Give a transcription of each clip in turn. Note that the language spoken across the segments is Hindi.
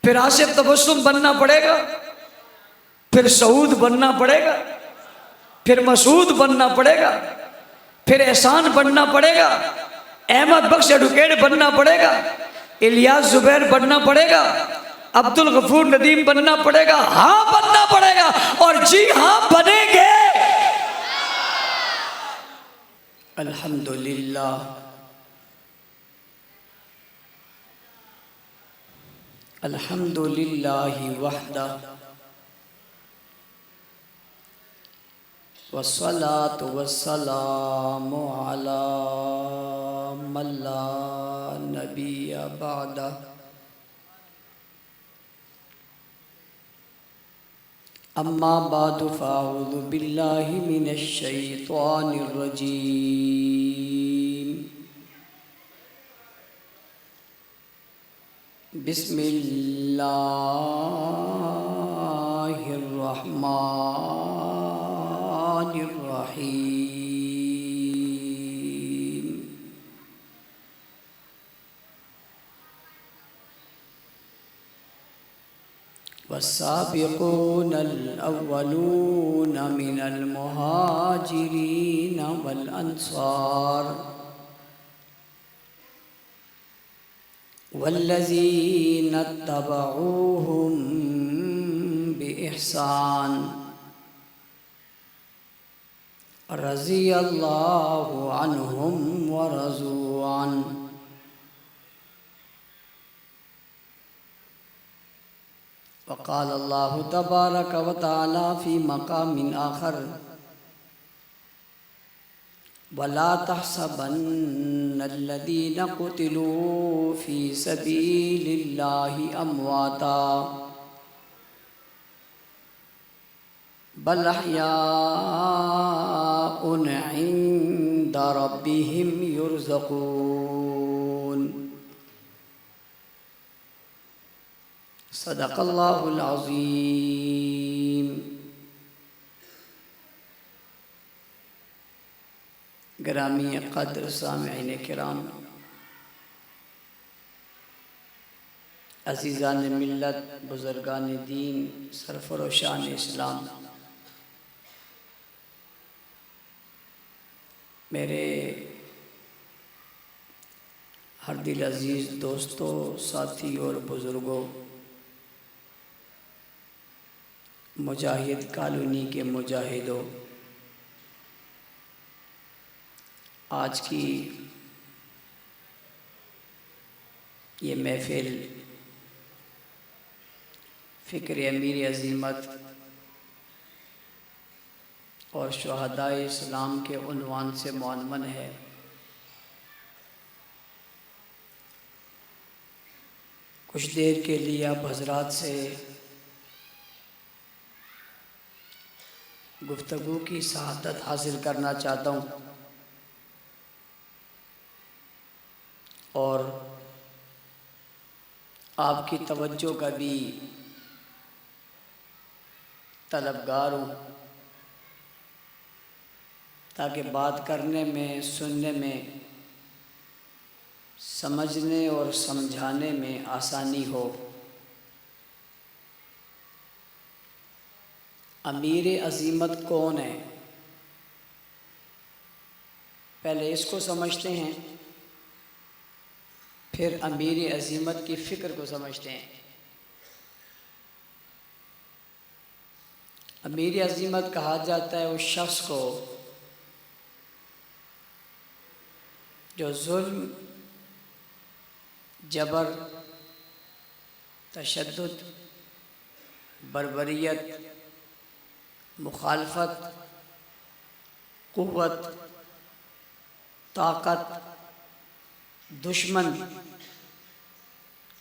फिर आसिफ तबस्सुम बनना पड़ेगा, फिर सऊद बनना पड़ेगा, फिर मसूद बनना पड़ेगा, फिर एहसान बनना पड़ेगा, अहमद बख्श एडवोकेट बनना पड़ेगा, इलियास जुबैर बनना पड़ेगा, अब्दुल गफूर नदीम बनना पड़ेगा। हाँ बनना पड़ेगा, और जी हाँ बनेंगे। अल्हम्दुलिल्लाह, अल्हम्दुलिल्लाहि वहदा, वस्सलातु वस्सलामु अला मन ला नबिय्य बअदा। अम्मा बादु फ़अऊज़ु बिल्लाहि मिनश शैतानिर रजीम। बिस्मिल्लाहिर रहमानिर रहीम। वस्साबिक़ूनल अव्वलूना मिनल मुहाजिरीन वल अंसार वल्लज़ीना तबऊहुम बिइहसान रज़ियल्लाहु अन्हुम व रज़ू अन्हु। वक़ाल अल्लाहु तबारक व तआला फ़ी मक़ामिन आख़र वला तहसबन्नल्लज़ीना क़ुतिलू फ़ी सबीलिल्लाहि अमवाता बल अहयाउन इंद रब्बिहिम युरज़क़ून। सदक़ल्लाहुल अज़ीम। ग्रामी क़द्र सामिईन किराम, अज़ीज़ान मिल्लत, बुज़ुर्गान दीन, सरफ़रोशान इस्लाम, मेरे हर दिल अज़ीज़ दोस्तों, साथी और बुज़ुर्गों, मुजाहिद कॉलोनी के मुजाहिदों, आज की ये महफ़िल फ़िक्र अमीर अज़ीमत और शुहदाए इस्लाम के उन्वान से मुअन्वन है। कुछ देर के लिए आप हज़रात से गुफ्तगू की सआदत हासिल करना चाहता हूँ और आपकी तवज्जो का भी तलबगार हूँ, ताकि बात करने में, सुनने में, समझने और समझाने में आसानी हो। अमीर अज़ीमत कौन है, पहले इसको समझते हैं, फिर अमीर अज़ीमत की फ़िक्र को समझते हैं। अमीर अज़ीमत कहा जाता है उस शख्स को जो जुल्म, जबर, तशद्दुद, बर्बरियत, मुखालफत, क़ुव्वत, ताकत, दुश्मन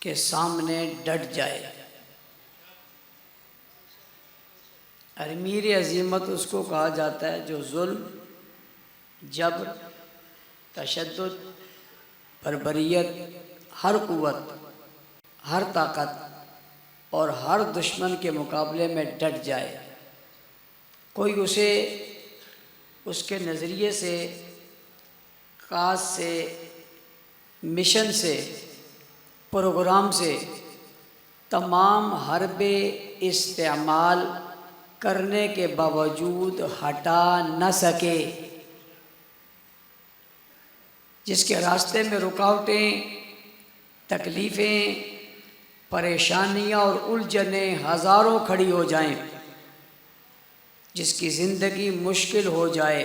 के सामने डट जाए। अमीर अज़ीमत उसको कहा जाता है जो जुल्म, जबर, तशद्दुद, बर्बरियत, हर क़ुव्वत, हर ताकत और हर दुश्मन के मुकाबले में डट जाए। कोई उसे उसके नज़रिए से, काज से, मिशन से, प्रोग्राम से तमाम हरबे इस्तेमाल करने के बावजूद हटा न सके, जिसके रास्ते में रुकावटें, तकलीफ़ें, परेशानियां और उलझनें हज़ारों खड़ी हो जाएं, जिसकी ज़िंदगी मुश्किल हो जाए,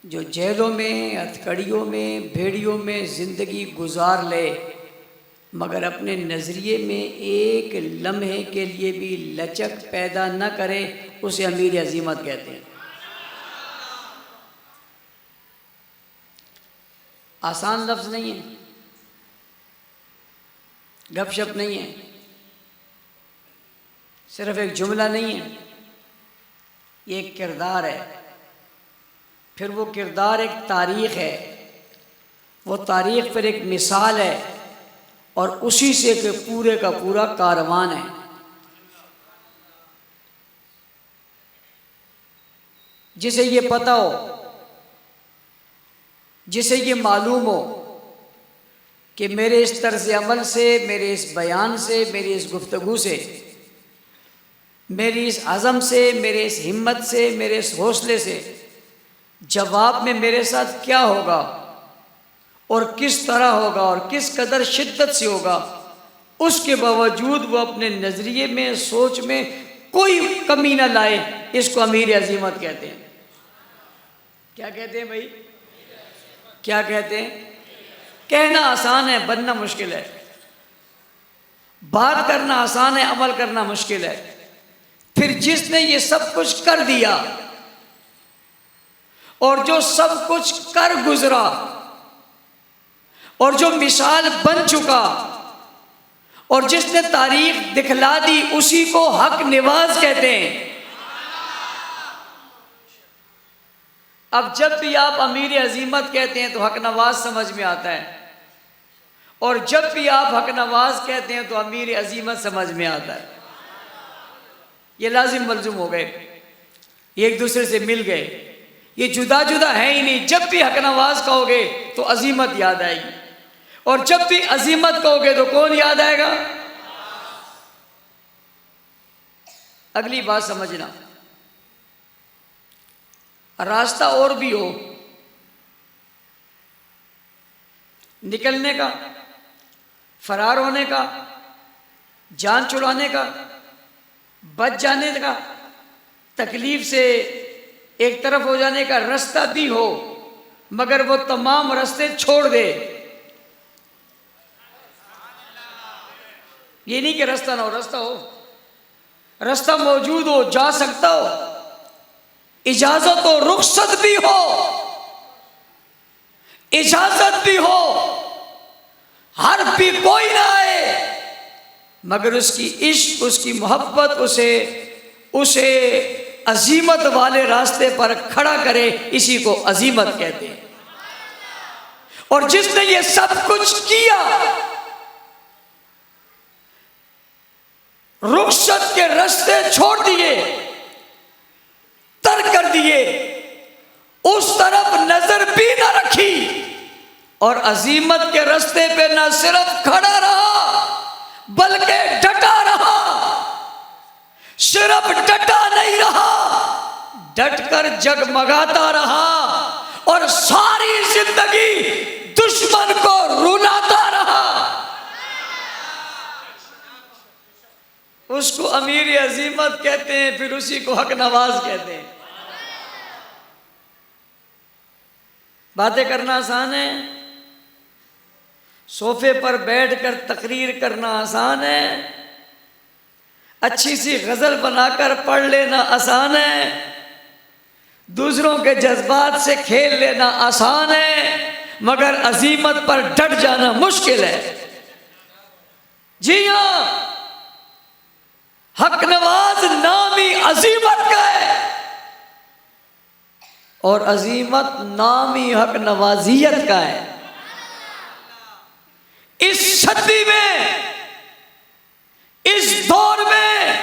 जो जेलों में, हथकड़ियों में, भेड़ियों में ज़िंदगी गुजार ले, मगर अपने नज़रिए में एक लम्हे के लिए भी लचक पैदा न करे, उसे अमीर अजीमत कहते हैं। आसान लफ्ज़ नहीं है, गपशप नहीं है, सिर्फ एक जुमला नहीं है, ये एक किरदार है। फिर वो किरदार एक तारीख़ है, वो तारीख़ फिर एक मिसाल है, और उसी से के पूरे का पूरा कारवान है। जिसे ये पता हो, जिसे ये मालूम हो कि मेरे इस तर्ज़ अमल से, मेरे इस बयान से, मेरी इस गुफ्तगू से, मेरी इस अज़म से, मेरे इस हिम्मत से, मेरे इस हौसले से जवाब में मेरे साथ क्या होगा और किस तरह होगा और किस कदर शिद्दत से होगा, उसके बावजूद वो अपने नज़रिए में, सोच में कोई कमी ना लाए, इसको अमीर अजीमत कहते हैं। क्या कहते हैं भाई? क्या कहते हैं? कहना आसान है, बनना मुश्किल है। बात करना आसान है, अमल करना मुश्किल है। फिर जिसने ये सब कुछ कर दिया और जो सब कुछ कर गुजरा और जो मिसाल बन चुका और जिसने तारीख दिखला दी, उसी को हक निवाज कहते हैं। अब जब भी आप अमीर अजीमत कहते हैं तो हक नवाज समझ में आता है, और जब भी आप हक नवाज कहते हैं तो अमीर अजीमत समझ में आता है। ये लाजिम मलजूम हो गए, ये एक दूसरे से मिल गए, ये जुदा जुदा है ही नहीं। जब भी हक नवाज कहोगे तो अजीमत याद आएगी, और जब भी अजीमत कहोगे तो कौन याद आएगा? अगली बात समझना, रास्ता और भी हो निकलने का, फरार होने का, जान छुड़ाने का, बच जाने का, तकलीफ से एक तरफ हो जाने का रास्ता भी हो, मगर वो तमाम रास्ते छोड़ दे। ये नहीं कि रास्ता ना हो, रास्ता हो, रास्ता मौजूद हो, जा सकता हो, इजाजत हो, रुखसत भी हो, इजाजत भी हो, हर भी कोई ना आए, मगर उसकी इश्क, उसकी मोहब्बत उसे अजीमत वाले रास्ते पर खड़ा करे, इसी को अजीमत कहते हैं। और जिसने ये सब कुछ किया, रुखसत के रास्ते छोड़ दिए, तर्क कर दिए, उस तरफ नजर भी न रखी, और अजीमत के रास्ते पे न सिर्फ खड़ा रहा बल्कि डटा रहा। सिर्फ डटा नहीं रहा, डटकर जगमगाता रहा, और सारी जिंदगी दुश्मन को रुलाता रहा। उसको अमीर अजीमत कहते हैं, फिर उसी को हक नवाज कहते हैं। बातें करना आसान है, सोफे पर बैठकर तकरीर करना आसान है, अच्छी सी गजल बनाकर पढ़ लेना आसान है, दूसरों के जज्बात से खेल लेना आसान है, मगर अजीमत पर डट जाना मुश्किल है। जी हाँ, हक नवाज नाम ही अजीमत का है, और अजीमत नाम ही हक नवाजियत का है। इस सदी में, इस दौर में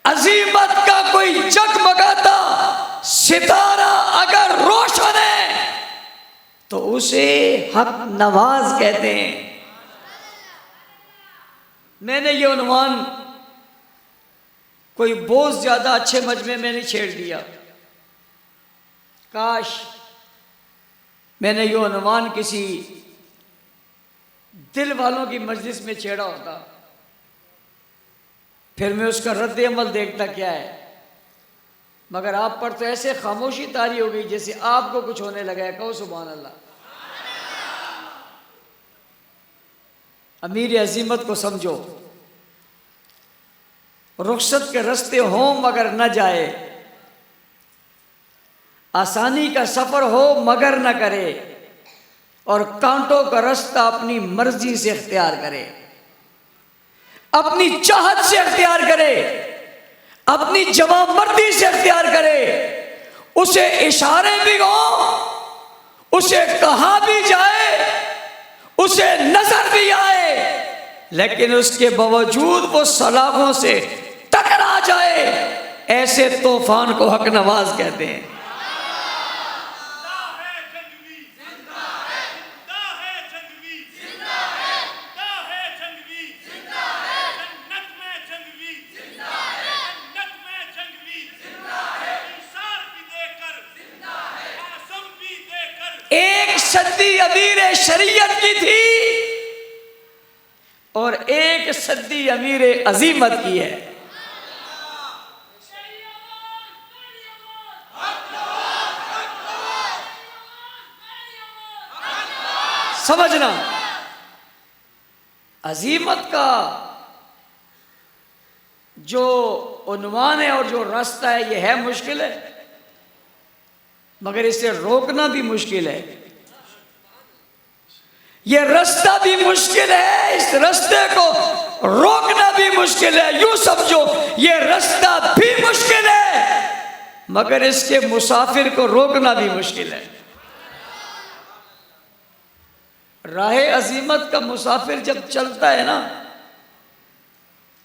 अजीमत का कोई जगमगाता सितारा अगर रोशन है तो उसे हक नवाज कहते हैं। मैंने ये उन्वान कोई बहुत ज्यादा अच्छे मजमे में नहीं छेड़ दिया। काश मैंने ये उन्वान किसी दिल वालों की मजलिस में छेड़ा होता, फिर मैं उसका रद्द अमल देखता क्या है। मगर आप पर तो ऐसे खामोशी तारी हो गई जैसे आपको कुछ होने लगा है। कहो सुभान अल्लाह। अमीर अजीमत को समझो, रुखसत के रास्ते हों मगर न जाए, आसानी का सफर हो मगर न करे, और कांटों का रास्ता अपनी मर्जी से इख्तियार करे, अपनी चाहत से इख्तियार करे, अपनी जवाबमर्दी से इख्तियार करे। उसे इशारे भी हो, उसे कहा भी जाए, उसे नजर भी आए, लेकिन उसके बावजूद वो सलाखों से टकरा जाए, ऐसे तूफान को हक नवाज कहते हैं। एक सदी अमीर शरीयत की थी और एक सदी अमीर अजीमत की है। समझना, अजीमत का जो उन्वान है और जो रास्ता है ये है मुश्किल है, मगर इसे रोकना भी मुश्किल है। ये रास्ता भी मुश्किल है, इस रास्ते को रोकना भी मुश्किल है। यूं समझो ये रास्ता भी मुश्किल है, मगर इसके मुसाफिर को रोकना भी मुश्किल है। राहे अजीमत का मुसाफिर जब चलता है ना,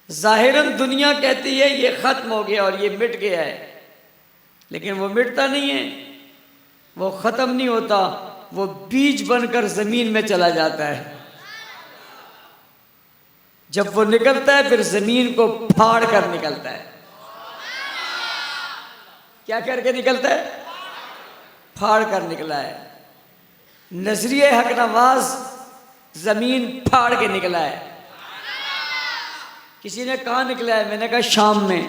जाहिरन दुनिया कहती है ये खत्म हो गया और ये मिट गया है, लेकिन वो मिटता नहीं है, वो खत्म नहीं होता, वो बीज बनकर जमीन में चला जाता है। जब वो निकलता है फिर जमीन को फाड़ कर निकलता है। क्या करके निकलता है? फाड़ कर निकला है। नजरिए हक नवाज जमीन फाड़ के निकला है। किसी ने कहा निकला है, मैंने कहा शाम में।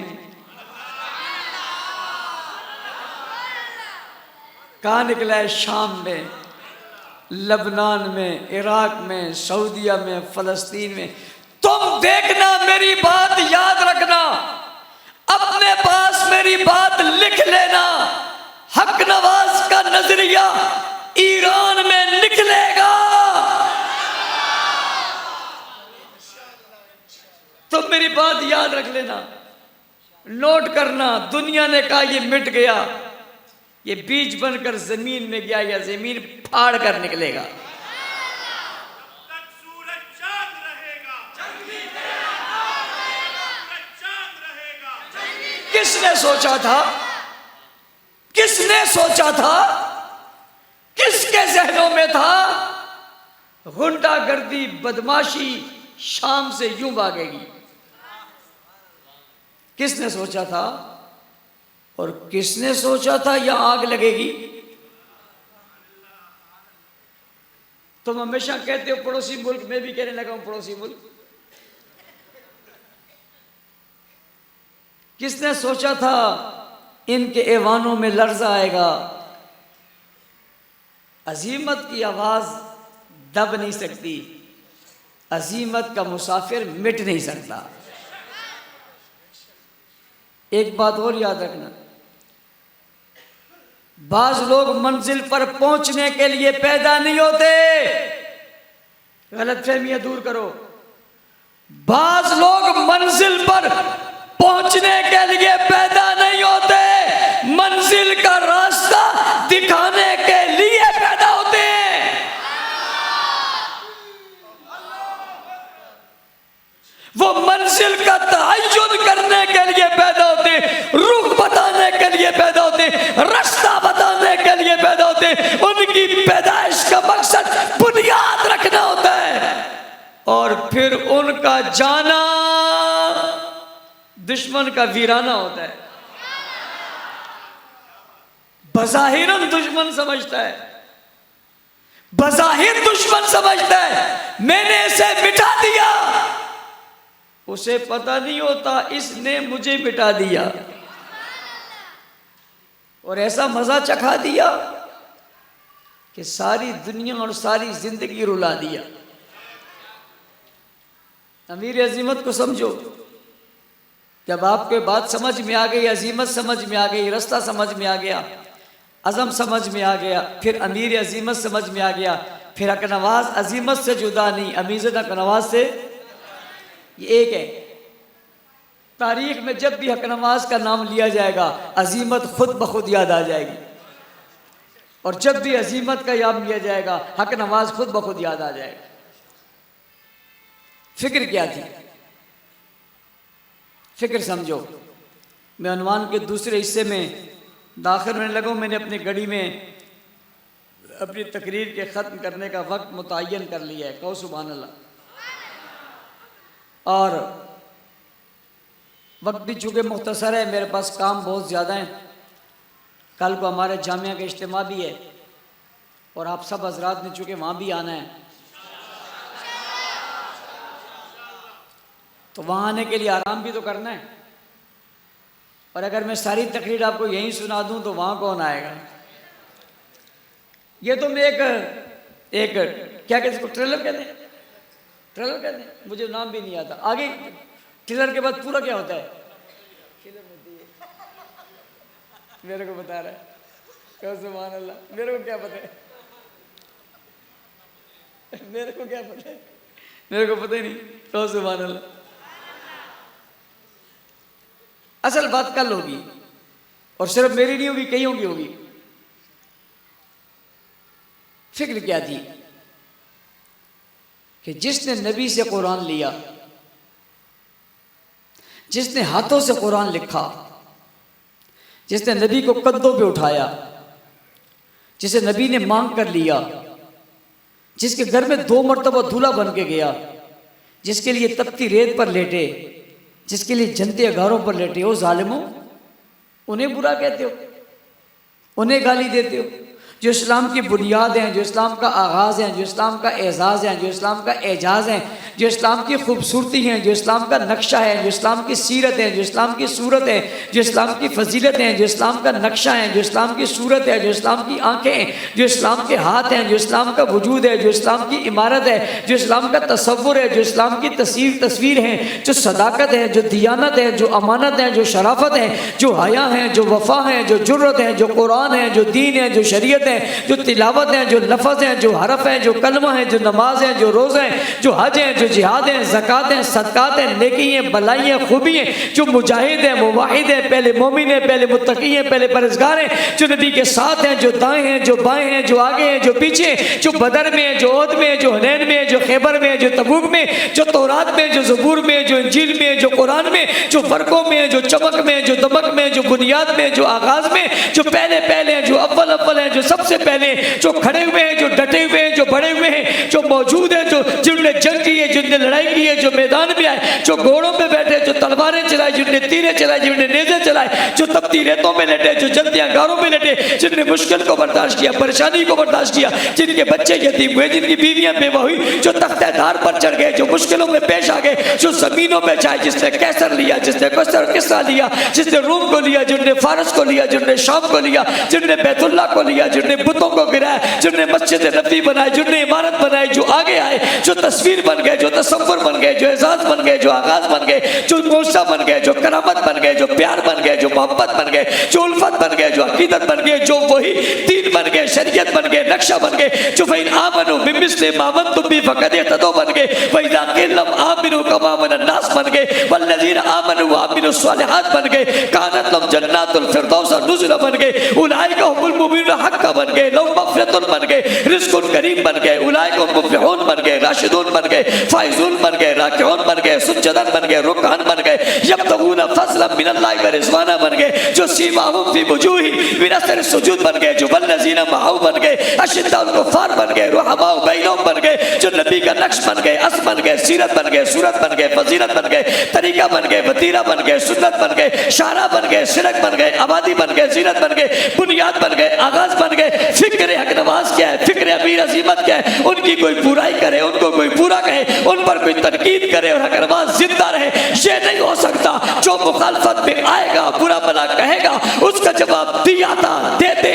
कहाँ निकला है? शाम में, लबनान में, इराक में, सऊदिया में, फलस्तीन में। तुम देखना, मेरी बात याद रखना, अपने पास मेरी बात लिख लेना। हक नवाज का नजरिया ईरान में निकलेगा। तुम मेरी बात याद रख लेना, नोट करना। दुनिया ने कहा ये मिट गया, ये बीज बनकर जमीन में गया या जमीन फाड़ कर निकलेगा। किसने सोचा था? किसने सोचा था? किसके जहनों में था? गुंडागर्दी बदमाशी शाम से यूं भागेगी। किसने सोचा था? और किसने सोचा था यहां आग लगेगी? तुम हमेशा कहते हो पड़ोसी मुल्क, मैं भी कहने लगा हूं पड़ोसी मुल्क। किसने सोचा था इनके ऐवानों में लर्जा आएगा? अजीमत की आवाज दब नहीं सकती, अजीमत का मुसाफिर मिट नहीं सकता। एक बात और याद रखना, बाज लोग मंजिल पर पहुंचने के लिए पैदा नहीं होते। गलतफहमियां दूर करो। बाज लोग मंजिल पर पहुंचने के लिए पैदा नहीं होते, मंजिल का रास्ता दिखाने के लिए पैदा होते हैं। वो मंजिल का तय्युन करने के लिए पैदा होते, रुख बताने के लिए पैदा होते, रास्ता बताने के लिए पैदा होते। उनकी पैदाइश का मकसद बुनियाद रखना होता है। और फिर उनका जाना दुश्मन का वीराना होता है। बज़ाहिरन दुश्मन समझता है, बज़ाहिर दुश्मन समझता है मैंने इसे मिटा दिया, उसे पता नहीं होता इसने मुझे मिटा दिया और ऐसा मजा चखा दिया कि सारी दुनिया और सारी जिंदगी रुला दिया। अमीर अजीमत को समझो, जब आपके बात समझ में आ गई, अजीमत समझ में आ गई, रास्ता समझ में आ गया, अज़म समझ में आ गया, फिर अमीर अजीमत समझ में आ गया, फिर हकनवाज अजीमत से जुदा नहीं, अमीज़त हकनवाज से ये एक है। तारीख में जब भी हकनवाज का नाम लिया जाएगा अजीमत खुद ब खुद याद आ जाएगी, और जब भी अजीमत का नाम लिया जाएगा हकनवाज खुद ब खुद याद आ जाएगा। फिक्र क्या थी? फिक्र समझो। मैं उन्वान के दूसरे हिस्से में दाखिल होने लगा। मैंने अपनी घड़ी में अपनी तकरीर के ख़त्म करने का वक्त मुतय्यन कर लिया है। कहो सुभान अल्लाह। और वक्त भी चूँकि मुख्तसर है, मेरे पास काम बहुत ज़्यादा है। कल को हमारे जामिया का इज्तिमा भी है और आप सब हजरात ने चूँकि वहाँ भी आना है, तो वहाँ आने के लिए आराम भी तो करना है। और अगर मैं सारी तकरीर आपको यहीं सुना दूँ तो वहाँ कौन आएगा? ये तो मैं एक क्या कहते हैं, ट्रेलर कहते हैं, ट्रेलर कहते हैं, मुझे नाम भी नहीं आता। आगे ट्रेलर के बाद पूरा क्या होता है? मेरे को बता रहा है, कहो सुभान अल्लाह। मेरे को क्या पता है, मेरे को क्या पता है, मेरे को पता ही नहीं। कहो सुभान अल्लाह। असल बात कल होगी और सिर्फ मेरी नहीं होगी, कईयों की होगी। फिक्र क्या थी कि जिसने नबी से कुरान लिया, जिसने हाथों से कुरान लिखा, जिसने नबी को कंधों पे उठाया, जिसे नबी ने मांग कर लिया, जिसके घर में 2 मरतबा दूल्हा बन के गया, जिसके लिए तपती रेत पर लेटे, जिसके लिए जनते अगारों पर लेटे हो, जालिमों उन्हें बुरा कहते हो, उन्हें गाली देते हो। जो इस्लाम की बुनियाद हैं, जो इस्लाम का आगाज़ हैं, जो इस्लाम का एजाज़ है, जो इस्लाम का एजाज़ है, जो इस्लाम की खूबसूरती हैं, जो इस्लाम का नक्शा है, जो इस्लाम की सीरत है, जो इस्लाम की सूरत है, जो इस्लाम की फजीलत है, जो इस्लाम का नक्शा है, जो इस्लाम की सूरत है, जो इस्लाम की आंखें हैं, जो इस्लाम के हाथ हैं, जो इस्लाम का वजूद है, जो इस्लाम की इमारत है, जो इस्लाम का तसव्वुर है, जो इस्लाम की तस्वीर है, जो सदाकत है, जो दियानत है, जो अमानत है, जो शराफत है, जो हया है, जो वफा है, जो जुर्रत है, जो कुरान है, जो दीन है, जो शरीयत है, जो तिलावत है, जो लफ्ज़ है, जो हरफ है, जो कलमा है, जो नमाज है, जो रोज़ा है, जो हज है, जो जिहाद है, ज़कात है, सदकात है, नेकी है, भलाई है, खूबी है, जो मुजाहिद है, मुवाहिद है, पहले मोमिन है, पहले मुत्तकी है, पहले परहेज़गार है, जो नबी के साथ हैं, जो दाएं हैं, जो बाएं हैं, जो आगे हैं, जो पीछे, जो बदर में, जो ओहद में, जो हुनैन में, जो खैबर में, जो तबूक में, जो तौरात में, जो ज़बूर में, जो इंजील में, जो कुरान में, जो फर्कों में, जो चमक में, जो दमक में, जो बुनियाद में, जो आगाज़ में, जो पहले हैं, जो अव्वल हैं, जो सबसे पहले, जो खड़े हुए हैं, जो डटे हुए हैं, जो बड़े हुए हैं, जो मौजूद हैं, जो जिन्होंने जंग की है, जिन्होंने लड़ाई की है, जो मैदान में आए, जो घोड़ों पे बैठे, जो तलवारें चलाए, जिन्होंने तीरें चलाए, जिन्होंने नेज़े चलाए, जो तपती रेतों में लेटे, जो जलती अंगारों में लेटे, जिन्होंने मुश्किल को बर्दाश्त किया, परेशानी को बर्दाश्त किया, जिनके बच्चे यतीम हुए, जिनकी बीवियां बेवा हुई, जो तख्तेदार पर चढ़ गए, जो मुश्किलों में पेश आ गए, जो जमीनों में जाए, जिसने कैसर लिया, जिसने किस्सा लिया, जिसने रूम को लिया, जिन्होंने फारस को लिया, जिन्होंने शाम को लिया, जिन्होंने बैतुल्लाह को लिया, जिन्होंने बुतों को गिराया, जिन्होंने मस्जिद नबी बनाई, जिन्होंने इमारत बनाई, जो आगे आए, जो तस्वीर बन गए, जो तसव्वुर बन गए, जो एजाज बन गए, जो आगाज बन गए, जो मौसा बन गए, जो करामत बन गए, जो प्यार बन गए, जो मोहब्बत बन गए, जो उल्फत बन गए, जो अकीदत बन गए, जो वही दीन बन गए, शरीयत बन गए, नक्शा बन गए, जो फ़इन आमनू बिमिस्लि मा आमनतुम बिही फ़क़द इहतदौ बन गए, व इज़ा क़ील लहुम आमिनू कमा आमना अन्नास बन गए, वल्लज़ीना आमनू व अमिलुस सालिहात बन गए, कानत लहुम जन्नातुल फ़िरदौस नुज़ुला बन गए, उलाइका हुमुल मुमिनून हक़्क़न बन गए, लहुम मग़फ़िरतुन बन गए, रिज़्क़ुन करीम बन गए, उलाइका हुमुल मुफ़्लिहून बन गए, राशिदून बन गए, फाइज़ून बन गए, राकिऊन बन गए, सुज्जदन बन गए, रुकान बन गए, यब्तगूना फ़ज़लन मिनल्लाहि व रिजवाना बन गए, जो सीमाहुम फी वजूही मिन असर सुजूद बन गए, जो वल्लज़ीना मअहू बन गए, अशिद्दाउल कुफ़ार बन गए, रुहमाउ बैनहुम बन गए, जो नबी का नक्श बन गए, अस बन गए, सीरत बन गए, सूरत बन गए, फजीलत बन गए, तरीका बन गए, वतीरा बन गए, सुन्नत बन गए, शारा बन गए, सिरक बन गए, आबादी बन गए, जीनत बन गए, बुनियाद बन गए, आगाज बन गए। फिक्र हक नवाज क्या है, फिक्र अमीर अजीमत क्या है, उनकी कोई बुराई करे, उनको कोई पूरा कहे, उन पर कोई तनकीद करे और हक नवाज जिंदा रहे, ये नहीं हो सकता। जो मुखालफत में आएगा, बुरा भला कहेगा, उसका जवाब दिया था, देते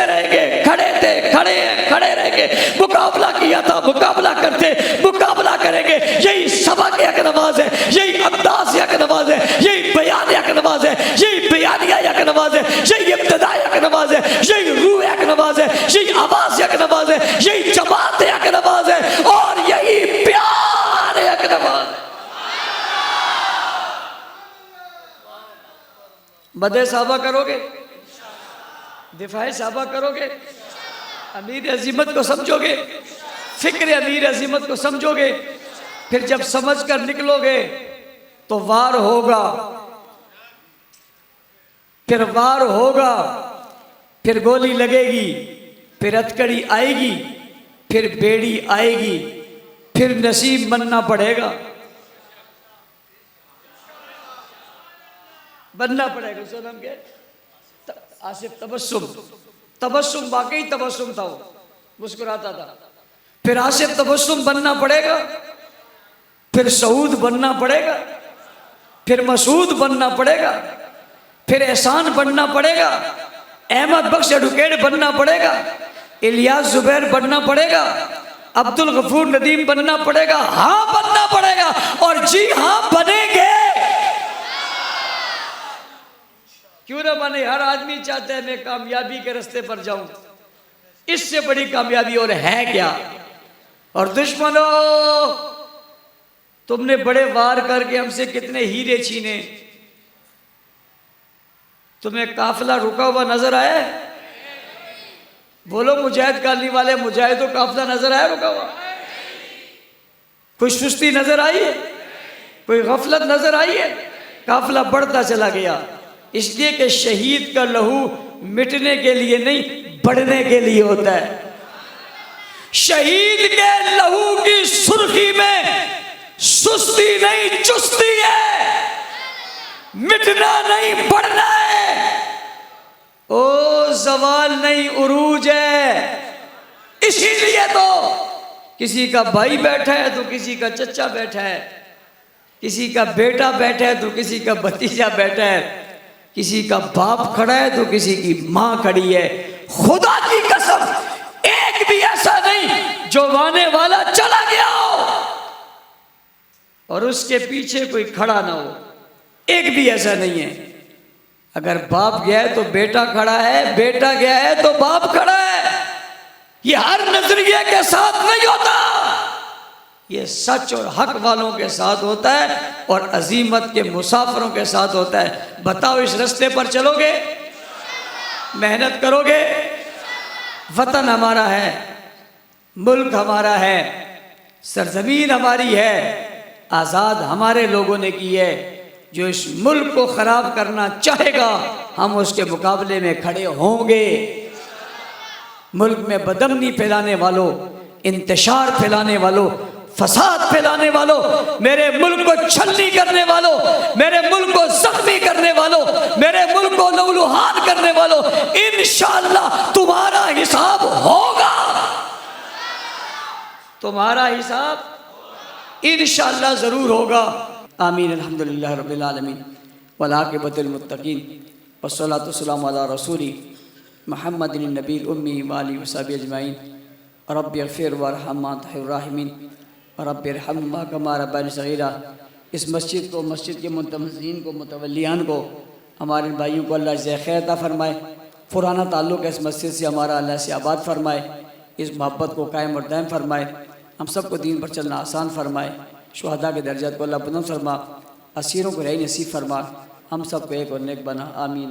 रहेंगे, खड़े थे, खड़े रहेंगे, मुकाबला किया था, मुकाबला करते, मुकाबला करेंगे। यही सबक हक नवाज है, यही अंदाज हक नवाज है, यही बयान हक नवाज है, यही बयानिया हक नवाज है, यही इब्तिदा हक नवाज है, यही रूह हक नवाज है, यही आवाज हक नवाज है, यही जमात हक नवाज है और यही प्यार हक नवाज है। मदे साहबा करोगे, दिफाए साहबा करोगे, अमीर अजीमत को समझोगे, फिक्र अमीर अजीमत को समझोगे, फिर जब समझ कर निकलोगे तो वार होगा, फिर वार होगा, फिर गोली लगेगी, फिर हथकड़ी आएगी, फिर बेड़ी आएगी, फिर नसीब बनना पड़ेगा, बनना पड़ेगा। उसका नाम क्या है? आसिफ तबस्सुम, तबस्सुम वाकई तबस्सुम था, वो मुस्कुराता था। फिर आसिफ तबस्सुम बनना पड़ेगा, फिर सऊद बनना पड़ेगा, फिर मसूद बनना पड़ेगा, फिर एहसान बनना पड़ेगा, अहमद बख्श एडुकेट बनना पड़ेगा, इलियास जुबैर बनना पड़ेगा, अब्दुल गफूर नदीम बनना पड़ेगा। हाँ बनना पड़ेगा, और जी हाँ बनेंगे। क्यों ना बने? हर आदमी चाहता है मैं कामयाबी के रास्ते पर जाऊं, इससे बड़ी कामयाबी और है क्या? और दुश्मनों, तुमने बड़े वार करके हमसे कितने हीरे छीने, तुम्हें काफिला रुका हुआ नजर आया? बोलो मुजाहिद कालनी वाले, मुजाहिदों काफिला नजर आया रुका हुआ? कोई सुस्ती नजर आई है? कोई गफलत नजर आई है? काफिला बढ़ता चला गया, इसलिए कि शहीद का लहू मिटने के लिए नहीं, बढ़ने के लिए होता है। शहीद के लहू की सुर्खी में सुस्ती नहीं चुस्ती है, मिटना नहीं बढ़ना है, ओ जवाल नहीं उरूज है। इसीलिए तो किसी का भाई बैठा है तो किसी का चचा बैठा है, किसी का बेटा बैठा है तो किसी का भतीजा बैठा है, किसी का बाप खड़ा है तो किसी की मां खड़ी है। खुदा की कसम एक भी ऐसा नहीं जो वाने वाला चला गया हो और उसके पीछे कोई खड़ा ना हो, एक भी ऐसा नहीं है। अगर बाप गया है तो बेटा खड़ा है, बेटा गया है तो बाप खड़ा है। ये हर नजरिए के साथ नहीं होता, ये सच और हक वालों के साथ होता है और अजीमत के मुसाफिरों के साथ होता है। बताओ इस रास्ते पर चलोगे? मेहनत करोगे? वतन हमारा है, मुल्क हमारा है, सरजमीन हमारी है, आज़ाद हमारे लोगों ने की है। जो इस मुल्क को ख़राब करना चाहेगा हम उसके मुकाबले में खड़े होंगे। मुल्क में बदअमनी फैलाने वालों, इंतशार फैलाने वालों, फसाद फैलाने वालों, मेरे मुल्क को छलनी करने वालों, मेरे मुल्क को जख्मी करने वालों, मेरे मुल्क को लहूलुहान करने वालों, इंशाअल्लाह तुम्हारा हिसाब होगा, तुम्हारा हिसाब इंशाअल्लाह जरूर होगा। आमीन। अल्हम्दुलिल्लाह रब्बिल आलमीन वल आक़िबतुल मुत्तक़ीन वस्सलातु वस्सलामु अला रसूली मुहम्मदिन नबील उम्मी व आलिहि व सहबिहि अजमाइन। रब्बिग़फिर वरहम अन्ता खैरुर राहिमीन रब्बिरहम्हुमा कमा रब्बयानी सगीरा। इस मस्जिद को, मस्जिद के मुंतज़िमीन को, मुतवल्लियान को, हमारे भाइयों को अल्लाह से खैर अता फरमाए। पुराना ताल्लुक़ इस मस्जिद से हमारा अल्लाह से आबाद फरमाए, इस मोहब्बत को कायम और दायम फरमाए, हम सबको दीन पर चलना आसान फरमाए, शुहदा के दर्जात को अल्लाह बुलंद फरमा, असीरों को रही नसीब फरमा, हम सबको एक और नेक बना। आमीन।